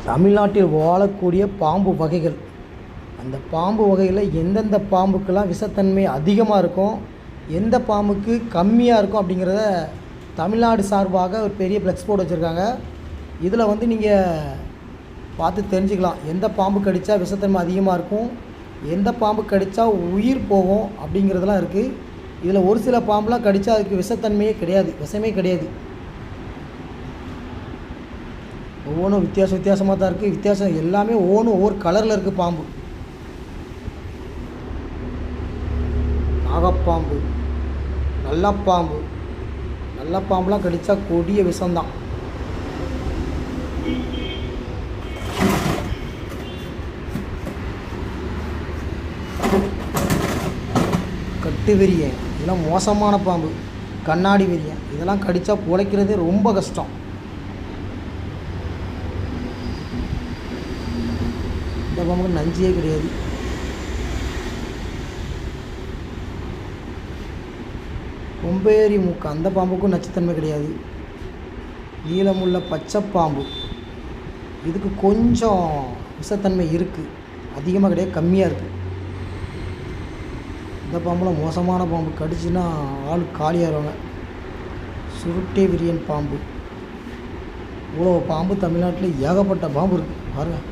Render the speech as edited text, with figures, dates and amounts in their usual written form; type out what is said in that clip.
தமிழ்நாட்டில் வாழக்கூடிய பாம்பு வகைகள். அந்த பாம்பு வகையில் எந்தெந்த பாம்புக்கெல்லாம் விஷத்தன்மை அதிகமாக இருக்கும், எந்த பாம்புக்கு கம்மியாக இருக்கும் அப்படிங்கிறத தமிழ்நாடு சார்பாக ஒரு பெரிய ஃப்ளெக்ஸ் போர்டு வச்சுருக்காங்க. இதில் வந்து நீங்கள் பார்த்து தெரிஞ்சுக்கலாம், எந்த பாம்பு கடித்தா விஷத்தன்மை அதிகமாக இருக்கும், எந்த பாம்பு கடித்தா உயிர் போகும் அப்படிங்கிறதெல்லாம் இருக்குது. இதில் ஒரு சில பாம்புலாம் கடித்தா அதுக்கு விஷத்தன்மையே கிடையாது, விஷமே கிடையாது. ஒவ்வொன்றும் வித்தியாசமாக தான் இருக்குது. வித்தியாசம் எல்லாமே ஒவ்வொரு கலரில் இருக்குது. பாம்பு நாகப்பாம்பு, நல்ல பாம்புலாம் கடித்தா கொடிய விஷம்தான். கட்டு விரியன், இதெல்லாம் மோசமான பாம்பு. கண்ணாடி விரியன், இதெல்லாம் கடித்தா பிழைக்கிறதே ரொம்ப கஷ்டம். இந்த பாம்புக்கு நஞ்சியே கிடையாது. கொம்பேரி மூக்கு, அந்த பாம்புக்கும் நச்சுத்தன்மை கிடையாது. நீளமுள்ள பச்சை பாம்பு, இதுக்கு கொஞ்சம் விஷத்தன்மை இருக்குது, அதிகமாக கிடையாது, கம்மியாக இருக்குது. இந்த பாம்புலாம் மோசமான பாம்பு, கடிச்சுன்னா ஆள் காலியாகிடுவாங்க. சுருட்டை விரியன் பாம்பு. இவ்வளோ பாம்பு தமிழ்நாட்டில் ஏகப்பட்ட பாம்பு இருக்குது பாருங்கள்.